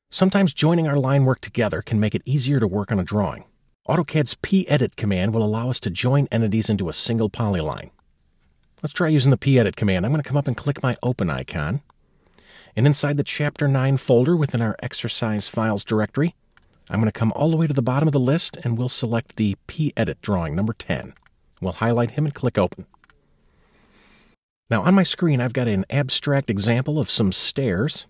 Sometimes joining our line work together can make it easier to work on a drawing. AutoCAD's pedit command will allow us to join entities into a single polyline. Let's try using the pedit command. I'm going to come up and click my Open icon. And inside the Chapter 9 folder within our Exercise Files directory, I'm going to come all the way to the bottom of the list and we'll select the pedit drawing, number 10. We'll highlight him and click Open. Now on my screen I've got an abstract example of some stairs.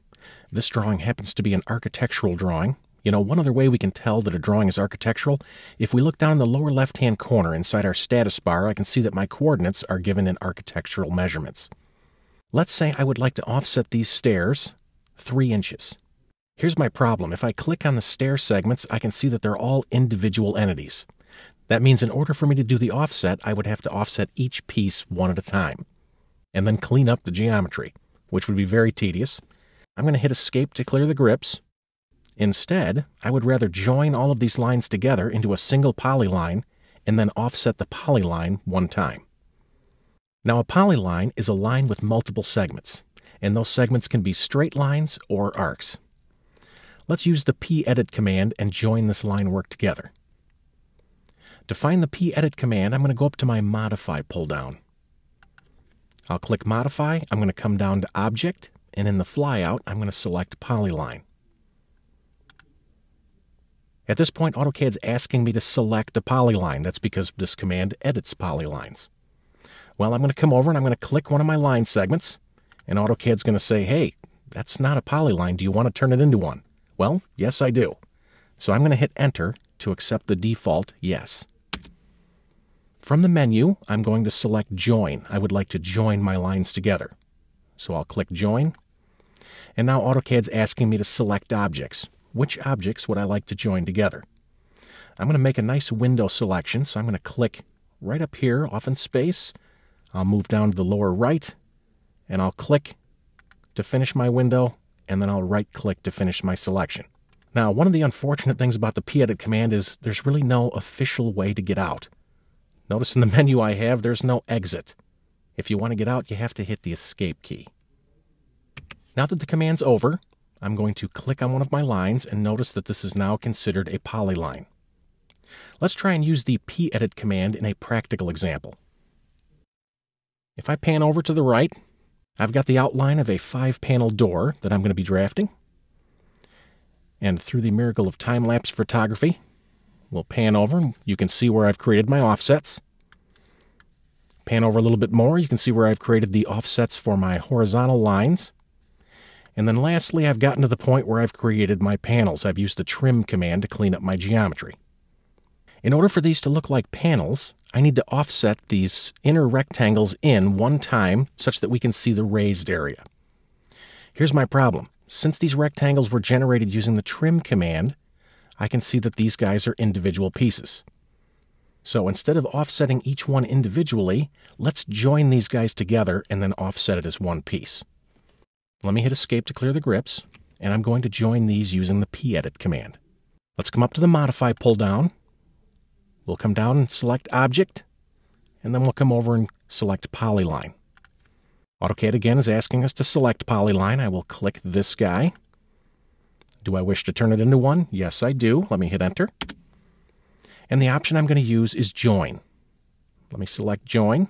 This drawing happens to be an architectural drawing. You know, one other way we can tell that a drawing is architectural, if we look down in the lower left-hand corner inside our status bar, I can see that my coordinates are given in architectural measurements. Let's say I would like to offset these stairs 3 inches. Here's my problem. If I click on the stair segments, I can see that they're all individual entities. That means in order for me to do the offset, I would have to offset each piece one at a time, and then clean up the geometry, which would be very tedious. I'm going to hit Escape to clear the grips. Instead, I would rather join all of these lines together into a single polyline and then offset the polyline one time. Now a polyline is a line with multiple segments, and those segments can be straight lines or arcs. Let's use the pedit command and join this line work together. To find the pedit command, I'm going to go up to my Modify pull-down. I'll click Modify, I'm going to come down to Object, and in the flyout, I'm going to select Polyline. At this point, AutoCAD's asking me to select a polyline. That's because this command edits polylines. Well, I'm going to come over and I'm going to click one of my line segments, and AutoCAD's going to say, hey, that's not a polyline. Do you want to turn it into one? Well, yes, I do. So I'm going to hit Enter to accept the default yes. From the menu, I'm going to select Join. I would like to join my lines together. So I'll click Join. And now AutoCAD's asking me to select objects. Which objects would I like to join together? I'm going to make a nice window selection, so I'm going to click right up here off in space. I'll move down to the lower right, and I'll click to finish my window, and then I'll right-click to finish my selection. Now, one of the unfortunate things about the pedit command is there's really no official way to get out. Notice in the menu I have, there's no exit. If you want to get out, you have to hit the Escape key. Now that the command's over, I'm going to click on one of my lines and notice that this is now considered a polyline. Let's try and use the pedit command in a practical example. If I pan over to the right, I've got the outline of a 5-panel door that I'm going to be drafting. And through the miracle of time-lapse photography, we'll pan over and you can see where I've created my offsets. Pan over a little bit more, you can see where I've created the offsets for my horizontal lines. And then lastly, I've gotten to the point where I've created my panels. I've used the Trim command to clean up my geometry. In order for these to look like panels, I need to offset these inner rectangles in one time such that we can see the raised area. Here's my problem. Since these rectangles were generated using the Trim command, I can see that these guys are individual pieces. So instead of offsetting each one individually, let's join these guys together and then offset it as one piece. Let me hit Escape to clear the grips, and I'm going to join these using the pedit command. Let's come up to the Modify pull-down. We'll come down and select Object, and then we'll come over and select Polyline. AutoCAD again is asking us to select Polyline. I will click this guy. Do I wish to turn it into one? Yes, I do. Let me hit Enter. And the option I'm going to use is Join. Let me select Join.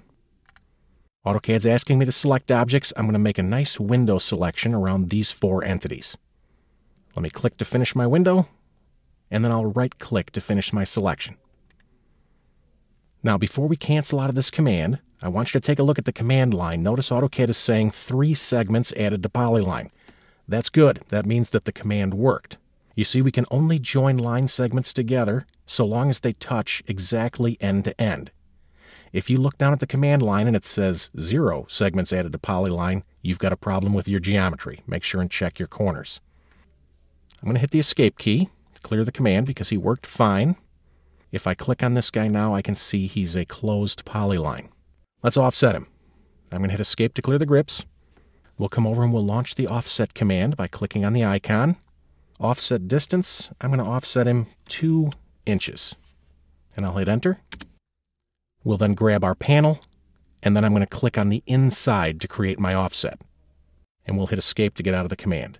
AutoCAD's asking me to select objects. I'm going to make a nice window selection around these 4 entities. Let me click to finish my window, and then I'll right-click to finish my selection. Now, before we cancel out of this command, I want you to take a look at the command line. Notice AutoCAD is saying 3 segments added to polyline. That's good. That means that the command worked. You see, we can only join line segments together so long as they touch exactly end to end. If you look down at the command line and it says 0 segments added to polyline, you've got a problem with your geometry. Make sure and check your corners. I'm going to hit the Escape key to clear the command because he worked fine. If I click on this guy now, I can see he's a closed polyline. Let's offset him. I'm going to hit Escape to clear the grips. We'll come over and we'll launch the Offset command by clicking on the icon. Offset distance, I'm going to offset him 2 inches. And I'll hit Enter. We'll then grab our panel, and then I'm going to click on the inside to create my offset. And we'll hit Escape to get out of the command.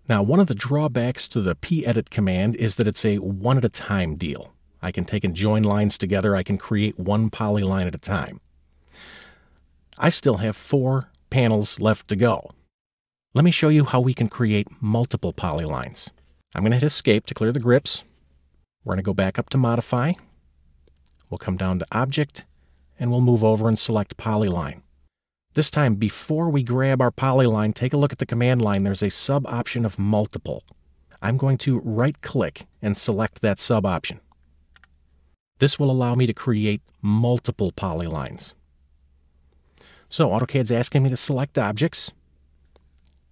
Now, one of the drawbacks to the pedit command is that it's a one-at-a-time deal. I can take and join lines together. I can create one polyline at a time. I still have 4 panels left to go. Let me show you how we can create multiple polylines. I'm going to hit Escape to clear the grips. We're going to go back up to Modify. We'll come down to Object, and we'll move over and select Polyline. This time, before we grab our polyline, take a look at the command line. There's a sub-option of Multiple. I'm going to right-click and select that sub-option. This will allow me to create multiple polylines. So AutoCAD's asking me to select objects.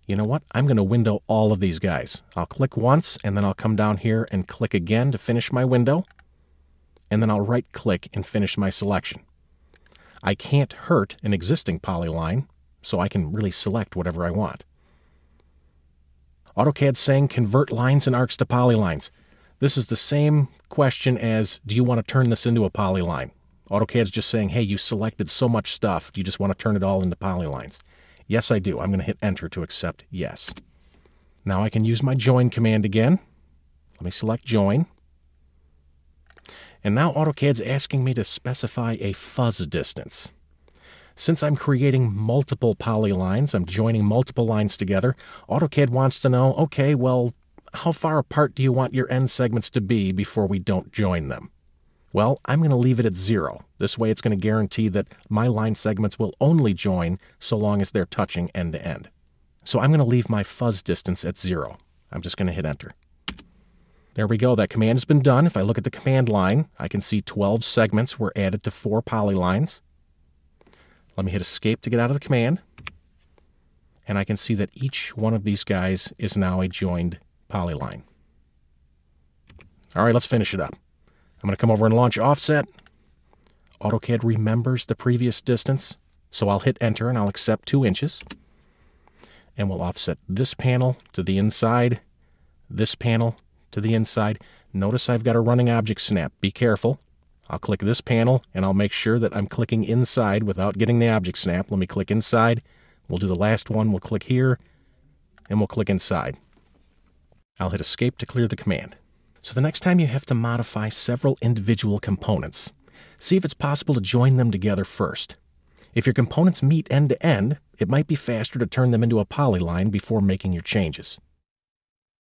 You know what? I'm going to window all of these guys. I'll click once, and then I'll come down here and click again to finish my window. And then I'll right-click and finish my selection. I can't hurt an existing polyline, so I can really select whatever I want. AutoCAD's saying convert lines and arcs to polylines. This is the same question as, do you want to turn this into a polyline? AutoCAD's just saying, hey, you selected so much stuff. Do you just want to turn it all into polylines? Yes, I do. I'm going to hit Enter to accept yes. Now I can use my Join command again. Let me select Join. And now AutoCAD's asking me to specify a fuzz distance. Since I'm creating multiple polylines, I'm joining multiple lines together, AutoCAD wants to know, okay, well, how far apart do you want your end segments to be before we don't join them? Well, I'm going to leave it at 0. This way it's going to guarantee that my line segments will only join so long as they're touching end to end. So I'm going to leave my fuzz distance at 0. I'm just going to hit Enter. There we go. That command has been done. If I look at the command line, I can see 12 segments were added to 4 polylines. Let me hit Escape to get out of the command. And I can see that each one of these guys is now a joined polyline. All right, let's finish it up. I'm going to come over and launch Offset. AutoCAD remembers the previous distance, so I'll hit Enter and I'll accept 2 inches. And we'll offset this panel to the inside, this panel to the inside. Notice I've got a running object snap. Be careful. I'll click this panel and I'll make sure that I'm clicking inside without getting the object snap. Let me click inside. We'll do the last one. We'll click here and we'll click inside. I'll hit Escape to clear the command. So the next time you have to modify several individual components, see if it's possible to join them together first. If your components meet end to end, it might be faster to turn them into a polyline before making your changes.